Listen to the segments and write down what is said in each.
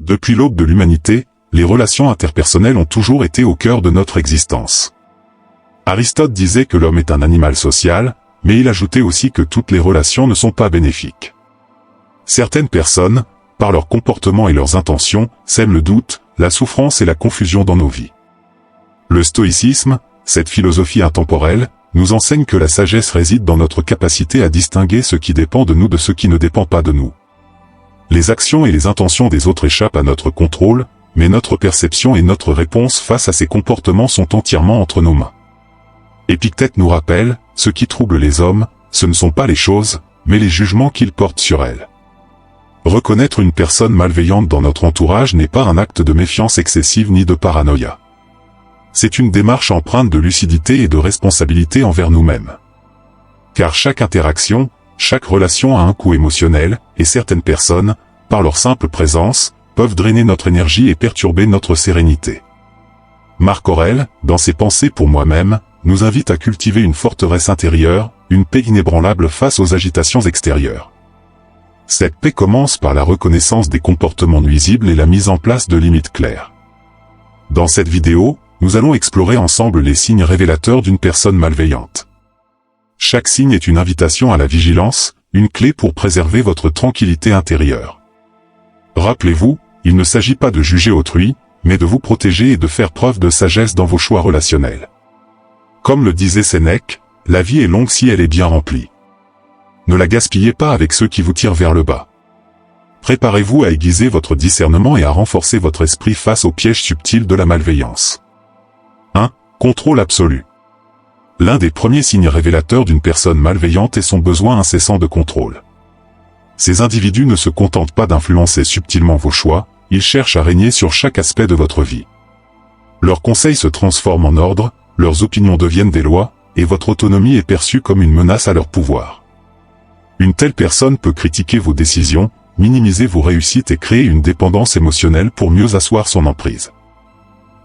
Depuis l'aube de l'humanité, les relations interpersonnelles ont toujours été au cœur de notre existence. Aristote disait que l'homme est un animal social, mais il ajoutait aussi que toutes les relations ne sont pas bénéfiques. Certaines personnes, par leur comportement et leurs intentions, sèment le doute, la souffrance et la confusion dans nos vies. Le stoïcisme, cette philosophie intemporelle, nous enseigne que la sagesse réside dans notre capacité à distinguer ce qui dépend de nous de ce qui ne dépend pas de nous. Les actions et les intentions des autres échappent à notre contrôle, mais notre perception et notre réponse face à ces comportements sont entièrement entre nos mains. Épictète nous rappelle, ce qui trouble les hommes, ce ne sont pas les choses, mais les jugements qu'ils portent sur elles. Reconnaître une personne malveillante dans notre entourage n'est pas un acte de méfiance excessive ni de paranoïa. C'est une démarche empreinte de lucidité et de responsabilité envers nous-mêmes. Car chaque interaction, chaque relation a un coût émotionnel, et certaines personnes, par leur simple présence, peuvent drainer notre énergie et perturber notre sérénité. Marc Aurèle, dans ses Pensées pour moi-même, nous invite à cultiver une forteresse intérieure, une paix inébranlable face aux agitations extérieures. Cette paix commence par la reconnaissance des comportements nuisibles et la mise en place de limites claires. Dans cette vidéo, nous allons explorer ensemble les signes révélateurs d'une personne malveillante. Chaque signe est une invitation à la vigilance, une clé pour préserver votre tranquillité intérieure. Rappelez-vous, il ne s'agit pas de juger autrui, mais de vous protéger et de faire preuve de sagesse dans vos choix relationnels. Comme le disait Sénèque, la vie est longue si elle est bien remplie. Ne la gaspillez pas avec ceux qui vous tirent vers le bas. Préparez-vous à aiguiser votre discernement et à renforcer votre esprit face aux pièges subtils de la malveillance. 1. Contrôle absolu. L'un des premiers signes révélateurs d'une personne malveillante est son besoin incessant de contrôle. Ces individus ne se contentent pas d'influencer subtilement vos choix, ils cherchent à régner sur chaque aspect de votre vie. Leurs conseils se transforment en ordre, leurs opinions deviennent des lois, et votre autonomie est perçue comme une menace à leur pouvoir. Une telle personne peut critiquer vos décisions, minimiser vos réussites et créer une dépendance émotionnelle pour mieux asseoir son emprise.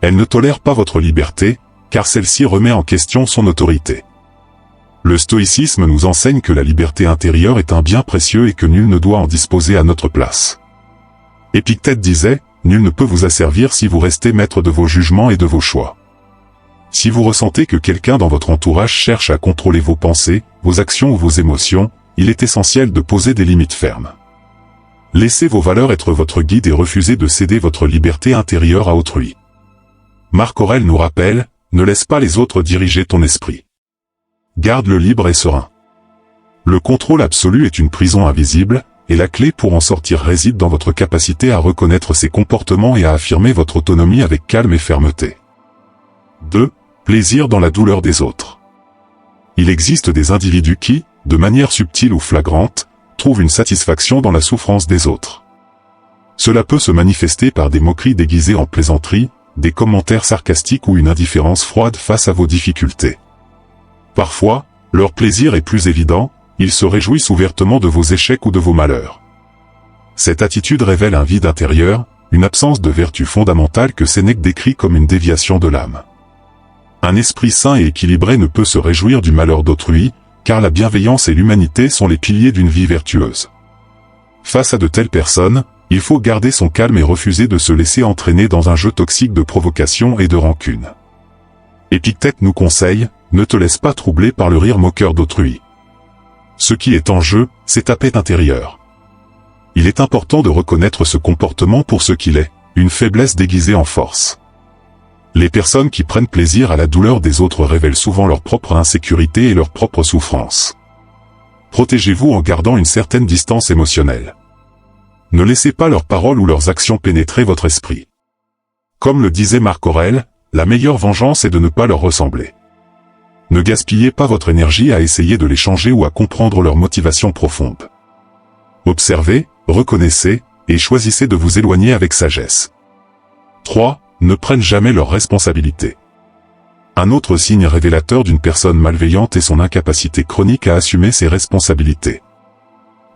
Elle ne tolère pas votre liberté, car celle-ci remet en question son autorité. Le stoïcisme nous enseigne que la liberté intérieure est un bien précieux et que nul ne doit en disposer à notre place. Épictète disait, « Nul ne peut vous asservir si vous restez maître de vos jugements et de vos choix. » Si vous ressentez que quelqu'un dans votre entourage cherche à contrôler vos pensées, vos actions ou vos émotions, il est essentiel de poser des limites fermes. Laissez vos valeurs être votre guide et refusez de céder votre liberté intérieure à autrui. Marc Aurèle nous rappelle, ne laisse pas les autres diriger ton esprit. Garde-le libre et serein. Le contrôle absolu est une prison invisible, et la clé pour en sortir réside dans votre capacité à reconnaître ses comportements et à affirmer votre autonomie avec calme et fermeté. 2. Plaisir dans la douleur des autres. Il existe des individus qui, de manière subtile ou flagrante, trouvent une satisfaction dans la souffrance des autres. Cela peut se manifester par des moqueries déguisées en plaisanteries, des commentaires sarcastiques ou une indifférence froide face à vos difficultés. Parfois, leur plaisir est plus évident, ils se réjouissent ouvertement de vos échecs ou de vos malheurs. Cette attitude révèle un vide intérieur, une absence de vertu fondamentale que Sénèque décrit comme une déviation de l'âme. Un esprit sain et équilibré ne peut se réjouir du malheur d'autrui, car la bienveillance et l'humanité sont les piliers d'une vie vertueuse. Face à de telles personnes, il faut garder son calme et refuser de se laisser entraîner dans un jeu toxique de provocation et de rancune. Épictète nous conseille, ne te laisse pas troubler par le rire moqueur d'autrui. Ce qui est en jeu, c'est ta paix intérieure. Il est important de reconnaître ce comportement pour ce qu'il est, une faiblesse déguisée en force. Les personnes qui prennent plaisir à la douleur des autres révèlent souvent leur propre insécurité et leur propre souffrance. Protégez-vous en gardant une certaine distance émotionnelle. Ne laissez pas leurs paroles ou leurs actions pénétrer votre esprit. Comme le disait Marc Aurèle, la meilleure vengeance est de ne pas leur ressembler. Ne gaspillez pas votre énergie à essayer de les changer ou à comprendre leurs motivations profondes. Observez, reconnaissez, et choisissez de vous éloigner avec sagesse. 3. Ne prennent jamais leurs responsabilités. Un autre signe révélateur d'une personne malveillante est son incapacité chronique à assumer ses responsabilités.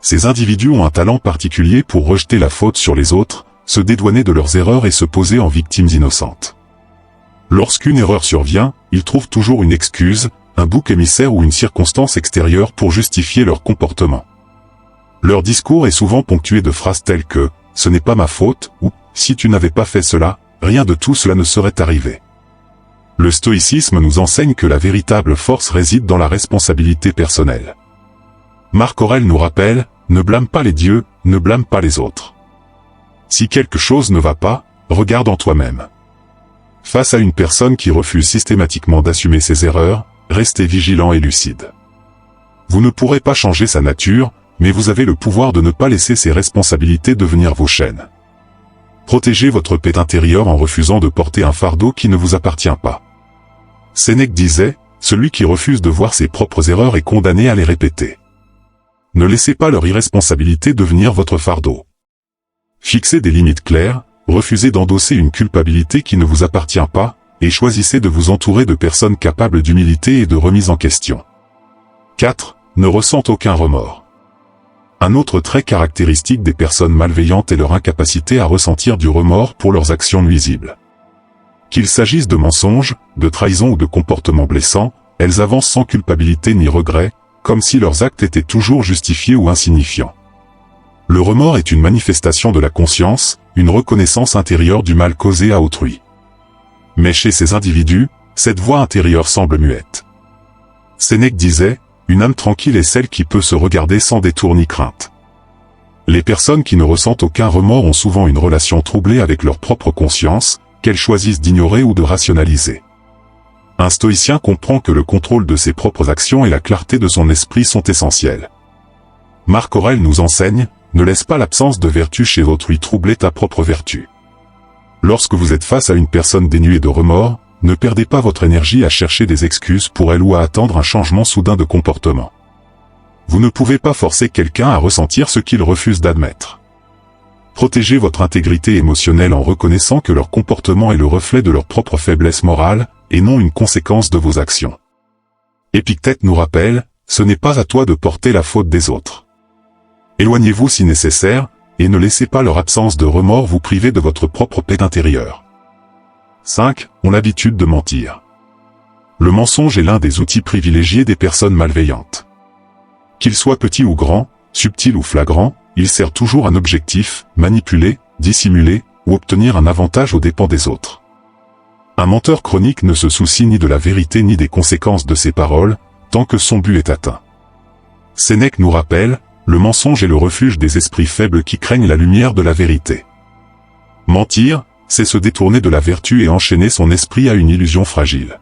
Ces individus ont un talent particulier pour rejeter la faute sur les autres, se dédouaner de leurs erreurs et se poser en victimes innocentes. Lorsqu'une erreur survient, ils trouvent toujours une excuse, un bouc émissaire ou une circonstance extérieure pour justifier leur comportement. Leur discours est souvent ponctué de phrases telles que « ce n'est pas ma faute » ou « si tu n'avais pas fait cela, rien de tout cela ne serait arrivé. Le stoïcisme nous enseigne que la véritable force réside dans la responsabilité personnelle. Marc Aurèle nous rappelle, ne blâme pas les dieux, ne blâme pas les autres. Si quelque chose ne va pas, regarde en toi-même. Face à une personne qui refuse systématiquement d'assumer ses erreurs, restez vigilant et lucide. Vous ne pourrez pas changer sa nature, mais vous avez le pouvoir de ne pas laisser ses responsabilités devenir vos chaînes. Protégez votre paix intérieure en refusant de porter un fardeau qui ne vous appartient pas. Sénèque disait, celui qui refuse de voir ses propres erreurs est condamné à les répéter. Ne laissez pas leur irresponsabilité devenir votre fardeau. Fixez des limites claires, refusez d'endosser une culpabilité qui ne vous appartient pas, et choisissez de vous entourer de personnes capables d'humilité et de remise en question. 4. Ne ressentent aucun remords. Un autre trait caractéristique des personnes malveillantes est leur incapacité à ressentir du remords pour leurs actions nuisibles. Qu'il s'agisse de mensonges, de trahison ou de comportements blessants, elles avancent sans culpabilité ni regret, comme si leurs actes étaient toujours justifiés ou insignifiants. Le remords est une manifestation de la conscience, une reconnaissance intérieure du mal causé à autrui. Mais chez ces individus, cette voix intérieure semble muette. Sénèque disait, une âme tranquille est celle qui peut se regarder sans détour ni crainte. Les personnes qui ne ressentent aucun remords ont souvent une relation troublée avec leur propre conscience, qu'elles choisissent d'ignorer ou de rationaliser. Un stoïcien comprend que le contrôle de ses propres actions et la clarté de son esprit sont essentiels. Marc Aurèle nous enseigne, ne laisse pas l'absence de vertu chez autrui troubler ta propre vertu. Lorsque vous êtes face à une personne dénuée de remords, ne perdez pas votre énergie à chercher des excuses pour elle ou à attendre un changement soudain de comportement. Vous ne pouvez pas forcer quelqu'un à ressentir ce qu'il refuse d'admettre. Protégez votre intégrité émotionnelle en reconnaissant que leur comportement est le reflet de leur propre faiblesse morale, et non une conséquence de vos actions. Épictète nous rappelle, ce n'est pas à toi de porter la faute des autres. Éloignez-vous si nécessaire, et ne laissez pas leur absence de remords vous priver de votre propre paix intérieure. 5. Ont l'habitude de mentir. Le mensonge est l'un des outils privilégiés des personnes malveillantes. Qu'il soit petit ou grand, subtil ou flagrant, il sert toujours un objectif, manipuler, dissimuler, ou obtenir un avantage aux dépens des autres. Un menteur chronique ne se soucie ni de la vérité ni des conséquences de ses paroles, tant que son but est atteint. Sénèque nous rappelle, le mensonge est le refuge des esprits faibles qui craignent la lumière de la vérité. Mentir, c'est se détourner de la vertu et enchaîner son esprit à une illusion fragile.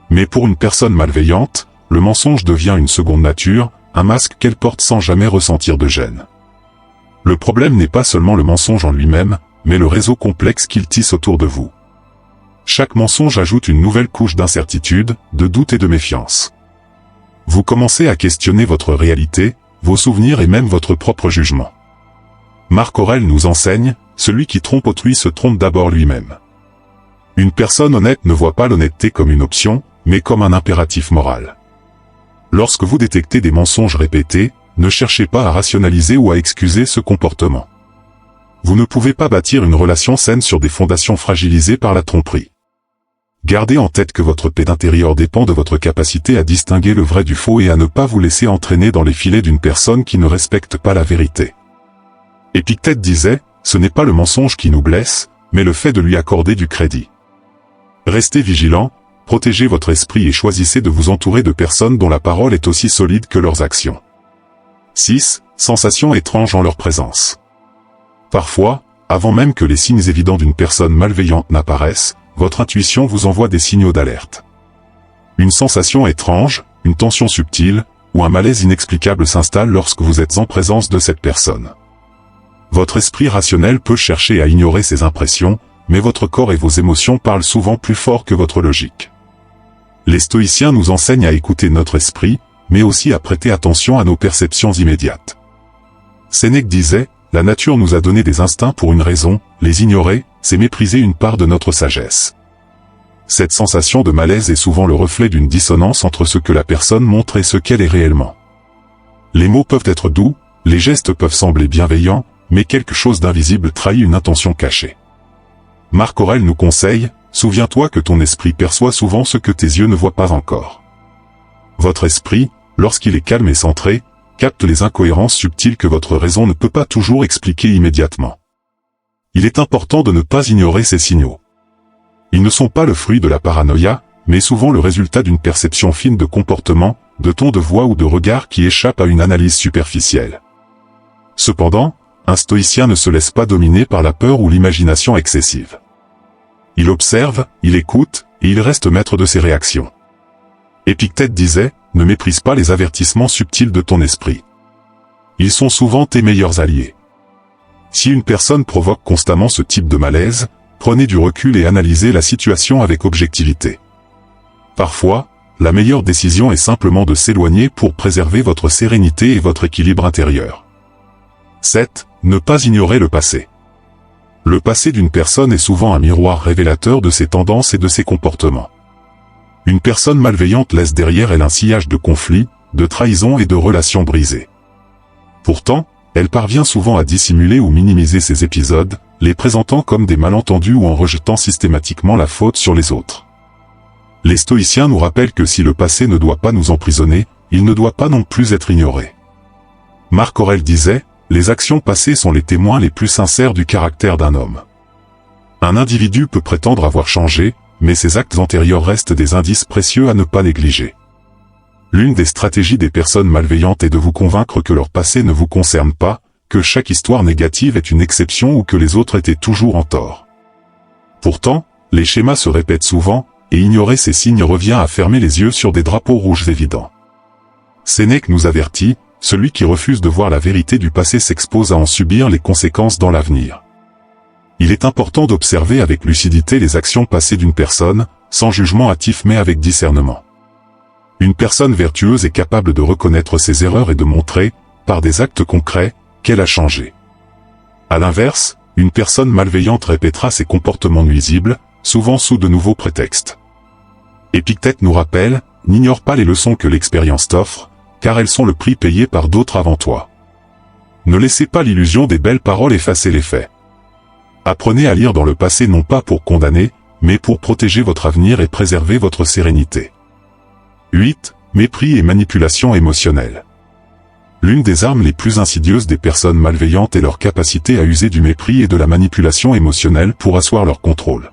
Mais pour une personne malveillante, le mensonge devient une seconde nature, un masque qu'elle porte sans jamais ressentir de gêne. Le problème n'est pas seulement le mensonge en lui-même, mais le réseau complexe qu'il tisse autour de vous. Chaque mensonge ajoute une nouvelle couche d'incertitude, de doute et de méfiance. Vous commencez à questionner votre réalité, vos souvenirs et même votre propre jugement. Marc Aurèle nous enseigne, celui qui trompe autrui se trompe d'abord lui-même. Une personne honnête ne voit pas l'honnêteté comme une option, mais comme un impératif moral. Lorsque vous détectez des mensonges répétés, ne cherchez pas à rationaliser ou à excuser ce comportement. Vous ne pouvez pas bâtir une relation saine sur des fondations fragilisées par la tromperie. Gardez en tête que votre paix intérieure dépend de votre capacité à distinguer le vrai du faux et à ne pas vous laisser entraîner dans les filets d'une personne qui ne respecte pas la vérité. Épictète disait, ce n'est pas le mensonge qui nous blesse, mais le fait de lui accorder du crédit. Restez vigilant, protégez votre esprit et choisissez de vous entourer de personnes dont la parole est aussi solide que leurs actions. 6. Sensations étranges en leur présence. Parfois, avant même que les signes évidents d'une personne malveillante n'apparaissent, votre intuition vous envoie des signaux d'alerte. Une sensation étrange, une tension subtile, ou un malaise inexplicable s'installe lorsque vous êtes en présence de cette personne. Votre esprit rationnel peut chercher à ignorer ces impressions, mais votre corps et vos émotions parlent souvent plus fort que votre logique. Les stoïciens nous enseignent à écouter notre esprit, mais aussi à prêter attention à nos perceptions immédiates. Sénèque disait, la nature nous a donné des instincts pour une raison, les ignorer, c'est mépriser une part de notre sagesse. Cette sensation de malaise est souvent le reflet d'une dissonance entre ce que la personne montre et ce qu'elle est réellement. Les mots peuvent être doux, les gestes peuvent sembler bienveillants, mais quelque chose d'invisible trahit une intention cachée. Marc Aurèle nous conseille, souviens-toi que ton esprit perçoit souvent ce que tes yeux ne voient pas encore. Votre esprit, lorsqu'il est calme et centré, capte les incohérences subtiles que votre raison ne peut pas toujours expliquer immédiatement. Il est important de ne pas ignorer ces signaux. Ils ne sont pas le fruit de la paranoïa, mais souvent le résultat d'une perception fine de comportement, de ton de voix ou de regard qui échappe à une analyse superficielle. Cependant, un stoïcien ne se laisse pas dominer par la peur ou l'imagination excessive. Il observe, il écoute, et il reste maître de ses réactions. Épictète disait, ne méprise pas les avertissements subtils de ton esprit. Ils sont souvent tes meilleurs alliés. Si une personne provoque constamment ce type de malaise, prenez du recul et analysez la situation avec objectivité. Parfois, la meilleure décision est simplement de s'éloigner pour préserver votre sérénité et votre équilibre intérieur. 7. Ne pas ignorer le passé. Le passé d'une personne est souvent un miroir révélateur de ses tendances et de ses comportements. Une personne malveillante laisse derrière elle un sillage de conflits, de trahisons et de relations brisées. Pourtant, elle parvient souvent à dissimuler ou minimiser ces épisodes, les présentant comme des malentendus ou en rejetant systématiquement la faute sur les autres. Les stoïciens nous rappellent que si le passé ne doit pas nous emprisonner, il ne doit pas non plus être ignoré. Marc Aurèle disait, « Les actions passées sont les témoins les plus sincères du caractère d'un homme. » Un individu peut prétendre avoir changé, mais ses actes antérieurs restent des indices précieux à ne pas négliger. L'une des stratégies des personnes malveillantes est de vous convaincre que leur passé ne vous concerne pas, que chaque histoire négative est une exception ou que les autres étaient toujours en tort. Pourtant, les schémas se répètent souvent, et ignorer ces signes revient à fermer les yeux sur des drapeaux rouges évidents. Sénèque nous avertit, celui qui refuse de voir la vérité du passé s'expose à en subir les conséquences dans l'avenir. Il est important d'observer avec lucidité les actions passées d'une personne, sans jugement hâtif mais avec discernement. Une personne vertueuse est capable de reconnaître ses erreurs et de montrer, par des actes concrets, qu'elle a changé. À l'inverse, une personne malveillante répétera ses comportements nuisibles, souvent sous de nouveaux prétextes. Épictète nous rappelle, n'ignore pas les leçons que l'expérience t'offre, car elles sont le prix payé par d'autres avant toi. Ne laissez pas l'illusion des belles paroles effacer les faits. Apprenez à lire dans le passé non pas pour condamner, mais pour protéger votre avenir et préserver votre sérénité. 8. Mépris et manipulation émotionnelle. L'une des armes les plus insidieuses des personnes malveillantes est leur capacité à user du mépris et de la manipulation émotionnelle pour asseoir leur contrôle.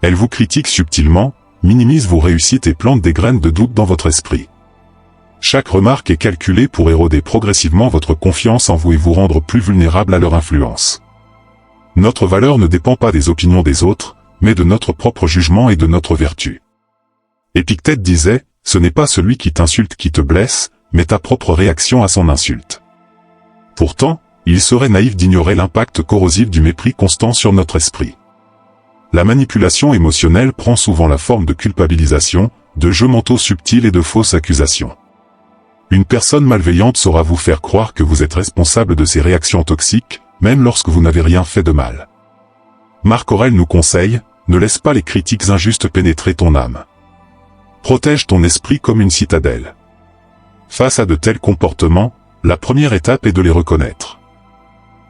Elles vous critiquent subtilement, minimisent vos réussites et plantent des graines de doute dans votre esprit. Chaque remarque est calculée pour éroder progressivement votre confiance en vous et vous rendre plus vulnérable à leur influence. Notre valeur ne dépend pas des opinions des autres, mais de notre propre jugement et de notre vertu. Épictète disait, ce n'est pas celui qui t'insulte qui te blesse, mais ta propre réaction à son insulte. Pourtant, il serait naïf d'ignorer l'impact corrosif du mépris constant sur notre esprit. La manipulation émotionnelle prend souvent la forme de culpabilisation, de jeux mentaux subtils et de fausses accusations. Une personne malveillante saura vous faire croire que vous êtes responsable de ses réactions toxiques, même lorsque vous n'avez rien fait de mal. Marc Aurèle nous conseille, ne laisse pas les critiques injustes pénétrer ton âme. Protège ton esprit comme une citadelle. Face à de tels comportements, la première étape est de les reconnaître.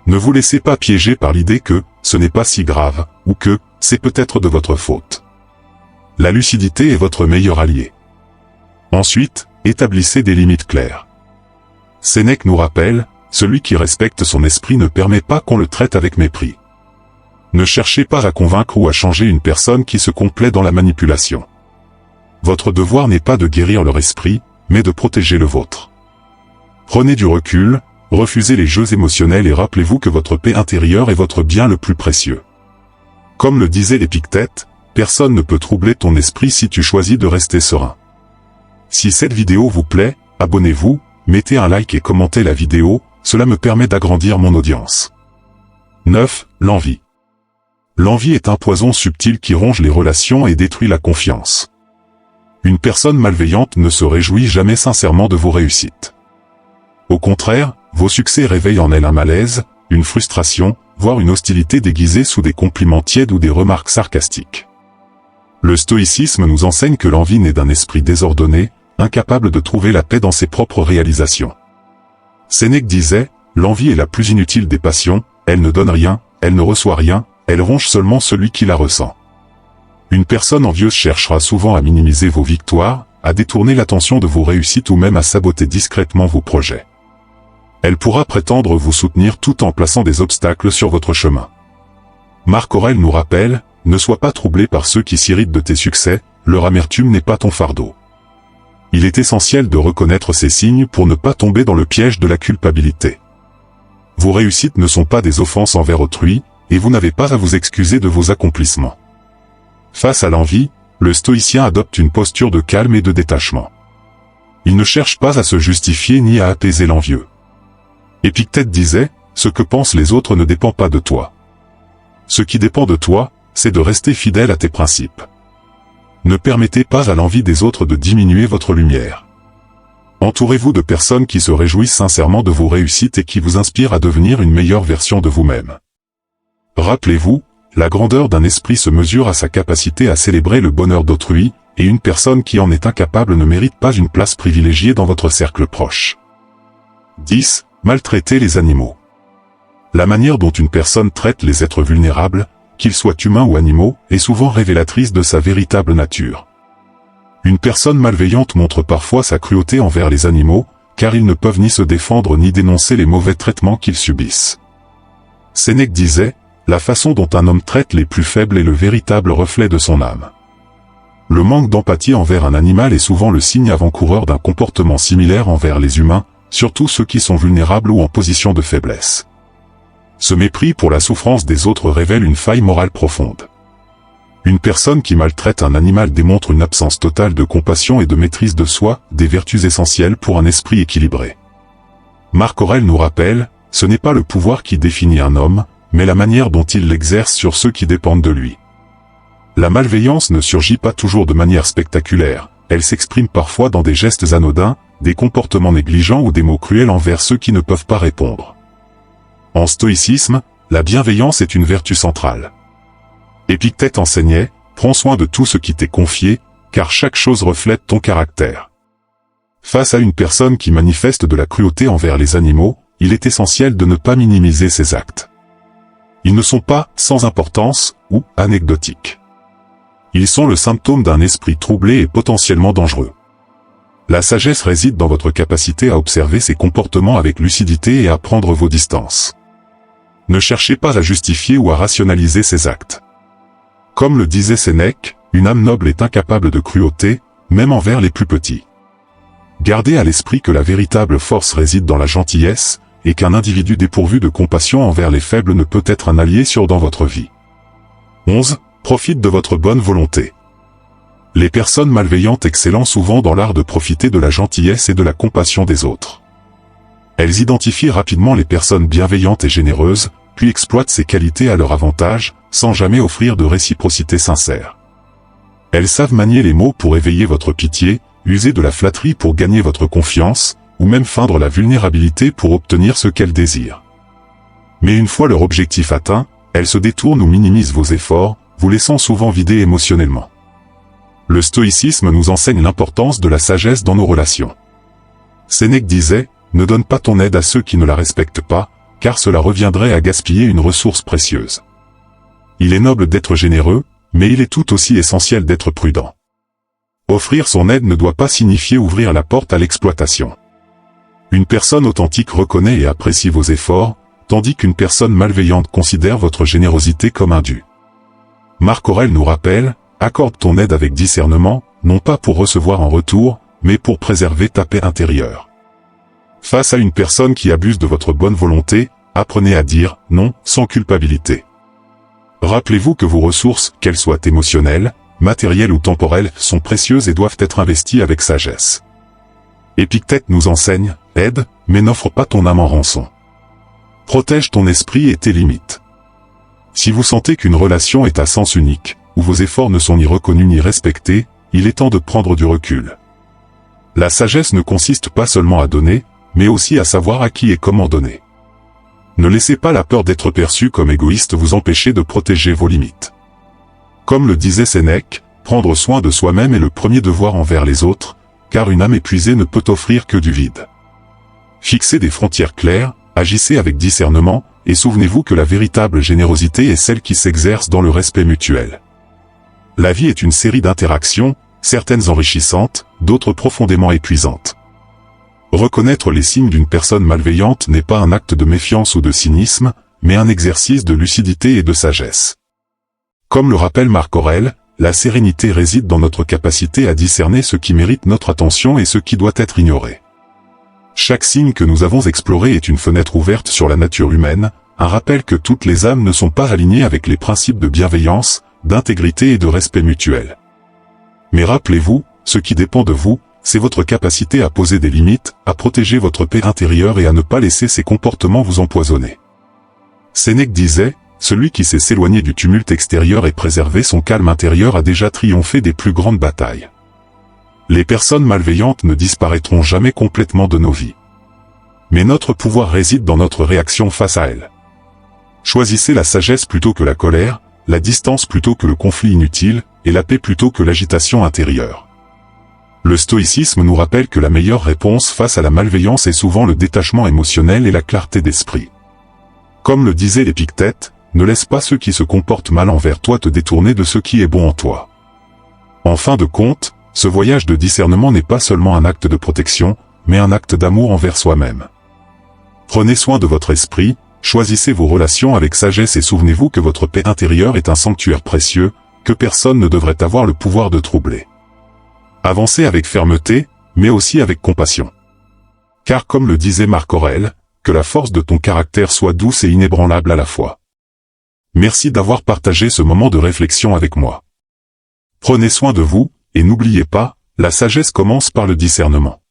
Ne vous laissez pas piéger par l'idée que ce n'est pas si grave, ou que c'est peut-être de votre faute. La lucidité est votre meilleur allié. Ensuite, établissez des limites claires. Sénèque nous rappelle, celui qui respecte son esprit ne permet pas qu'on le traite avec mépris. Ne cherchez pas à convaincre ou à changer une personne qui se complaît dans la manipulation. Votre devoir n'est pas de guérir leur esprit, mais de protéger le vôtre. Prenez du recul, refusez les jeux émotionnels et rappelez-vous que votre paix intérieure est votre bien le plus précieux. Comme le disait l'Épictète, personne ne peut troubler ton esprit si tu choisis de rester serein. Si cette vidéo vous plaît, abonnez-vous, mettez un like et commentez la vidéo, cela me permet d'agrandir mon audience. 9. L'envie. L'envie est un poison subtil qui ronge les relations et détruit la confiance. Une personne malveillante ne se réjouit jamais sincèrement de vos réussites. Au contraire, vos succès réveillent en elle un malaise, une frustration, voire une hostilité déguisée sous des compliments tièdes ou des remarques sarcastiques. Le stoïcisme nous enseigne que l'envie naît d'un esprit désordonné, incapable de trouver la paix dans ses propres réalisations. Sénèque disait, l'envie est la plus inutile des passions, elle ne donne rien, elle ne reçoit rien, elle ronge seulement celui qui la ressent. Une personne envieuse cherchera souvent à minimiser vos victoires, à détourner l'attention de vos réussites ou même à saboter discrètement vos projets. Elle pourra prétendre vous soutenir tout en plaçant des obstacles sur votre chemin. Marc Aurèle nous rappelle, ne sois pas troublé par ceux qui s'irritent de tes succès, leur amertume n'est pas ton fardeau. Il est essentiel de reconnaître ces signes pour ne pas tomber dans le piège de la culpabilité. Vos réussites ne sont pas des offenses envers autrui, et vous n'avez pas à vous excuser de vos accomplissements. Face à l'envie, le stoïcien adopte une posture de calme et de détachement. Il ne cherche pas à se justifier ni à apaiser l'envieux. Épictète disait, ce que pensent les autres ne dépend pas de toi. Ce qui dépend de toi, c'est de rester fidèle à tes principes. Ne permettez pas à l'envie des autres de diminuer votre lumière. Entourez-vous de personnes qui se réjouissent sincèrement de vos réussites et qui vous inspirent à devenir une meilleure version de vous-même. Rappelez-vous, la grandeur d'un esprit se mesure à sa capacité à célébrer le bonheur d'autrui, et une personne qui en est incapable ne mérite pas une place privilégiée dans votre cercle proche. 10. Maltraiter les animaux. La manière dont une personne traite les êtres vulnérables, qu'ils soient humains ou animaux, est souvent révélatrice de sa véritable nature. Une personne malveillante montre parfois sa cruauté envers les animaux, car ils ne peuvent ni se défendre ni dénoncer les mauvais traitements qu'ils subissent. Sénèque disait, la façon dont un homme traite les plus faibles est le véritable reflet de son âme. Le manque d'empathie envers un animal est souvent le signe avant-coureur d'un comportement similaire envers les humains, surtout ceux qui sont vulnérables ou en position de faiblesse. Ce mépris pour la souffrance des autres révèle une faille morale profonde. Une personne qui maltraite un animal démontre une absence totale de compassion et de maîtrise de soi, des vertus essentielles pour un esprit équilibré. Marc Aurèle nous rappelle, ce n'est pas le pouvoir qui définit un homme, mais la manière dont il l'exerce sur ceux qui dépendent de lui. La malveillance ne surgit pas toujours de manière spectaculaire, elle s'exprime parfois dans des gestes anodins, des comportements négligents ou des mots cruels envers ceux qui ne peuvent pas répondre. En stoïcisme, la bienveillance est une vertu centrale. Épictète enseignait, prends soin de tout ce qui t'est confié, car chaque chose reflète ton caractère. Face à une personne qui manifeste de la cruauté envers les animaux, il est essentiel de ne pas minimiser ses actes. Ils ne sont pas sans importance ou anecdotiques. Ils sont le symptôme d'un esprit troublé et potentiellement dangereux. La sagesse réside dans votre capacité à observer ces comportements avec lucidité et à prendre vos distances. Ne cherchez pas à justifier ou à rationaliser ces actes. Comme le disait Sénèque, une âme noble est incapable de cruauté, même envers les plus petits. Gardez à l'esprit que la véritable force réside dans la gentillesse, et qu'un individu dépourvu de compassion envers les faibles ne peut être un allié sûr dans votre vie. 11. Profite de votre bonne volonté. Les personnes malveillantes excellent souvent dans l'art de profiter de la gentillesse et de la compassion des autres. Elles identifient rapidement les personnes bienveillantes et généreuses, puis exploitent ces qualités à leur avantage, sans jamais offrir de réciprocité sincère. Elles savent manier les mots pour éveiller votre pitié, user de la flatterie pour gagner votre confiance, ou même feindre la vulnérabilité pour obtenir ce qu'elles désirent. Mais une fois leur objectif atteint, elles se détournent ou minimisent vos efforts, vous laissant souvent vidés émotionnellement. Le stoïcisme nous enseigne l'importance de la sagesse dans nos relations. Sénèque disait, ne donne pas ton aide à ceux qui ne la respectent pas, car cela reviendrait à gaspiller une ressource précieuse. Il est noble d'être généreux, mais il est tout aussi essentiel d'être prudent. Offrir son aide ne doit pas signifier ouvrir la porte à l'exploitation. Une personne authentique reconnaît et apprécie vos efforts, tandis qu'une personne malveillante considère votre générosité comme indue. Marc Aurèle nous rappelle, accorde ton aide avec discernement, non pas pour recevoir en retour, mais pour préserver ta paix intérieure. Face à une personne qui abuse de votre bonne volonté, apprenez à dire non sans culpabilité. Rappelez-vous que vos ressources, qu'elles soient émotionnelles, matérielles ou temporelles, sont précieuses et doivent être investies avec sagesse. Épictète nous enseigne, aide, mais n'offre pas ton âme en rançon. Protège ton esprit et tes limites. Si vous sentez qu'une relation est à sens unique, où vos efforts ne sont ni reconnus ni respectés, il est temps de prendre du recul. La sagesse ne consiste pas seulement à donner, mais aussi à savoir à qui et comment donner. Ne laissez pas la peur d'être perçu comme égoïste vous empêcher de protéger vos limites. Comme le disait Sénèque, prendre soin de soi-même est le premier devoir envers les autres, car une âme épuisée ne peut offrir que du vide. Fixez des frontières claires, agissez avec discernement, et souvenez-vous que la véritable générosité est celle qui s'exerce dans le respect mutuel. La vie est une série d'interactions, certaines enrichissantes, d'autres profondément épuisantes. Reconnaître les signes d'une personne malveillante n'est pas un acte de méfiance ou de cynisme, mais un exercice de lucidité et de sagesse. Comme le rappelle Marc Aurèle, la sérénité réside dans notre capacité à discerner ce qui mérite notre attention et ce qui doit être ignoré. Chaque signe que nous avons exploré est une fenêtre ouverte sur la nature humaine, un rappel que toutes les âmes ne sont pas alignées avec les principes de bienveillance, d'intégrité et de respect mutuel. Mais rappelez-vous, ce qui dépend de vous, c'est votre capacité à poser des limites, à protéger votre paix intérieure et à ne pas laisser ces comportements vous empoisonner. Sénèque disait, « Celui qui sait s'éloigner du tumulte extérieur et préserver son calme intérieur a déjà triomphé des plus grandes batailles. » Les personnes malveillantes ne disparaîtront jamais complètement de nos vies. Mais notre pouvoir réside dans notre réaction face à elles. Choisissez la sagesse plutôt que la colère, la distance plutôt que le conflit inutile, et la paix plutôt que l'agitation intérieure. Le stoïcisme nous rappelle que la meilleure réponse face à la malveillance est souvent le détachement émotionnel et la clarté d'esprit. Comme le disait l'Épictète, ne laisse pas ceux qui se comportent mal envers toi te détourner de ce qui est bon en toi. En fin de compte, ce voyage de discernement n'est pas seulement un acte de protection, mais un acte d'amour envers soi-même. Prenez soin de votre esprit, choisissez vos relations avec sagesse et souvenez-vous que votre paix intérieure est un sanctuaire précieux, que personne ne devrait avoir le pouvoir de troubler. Avancez avec fermeté, mais aussi avec compassion. Car comme le disait Marc Aurèle, que la force de ton caractère soit douce et inébranlable à la fois. Merci d'avoir partagé ce moment de réflexion avec moi. Prenez soin de vous, et n'oubliez pas, la sagesse commence par le discernement.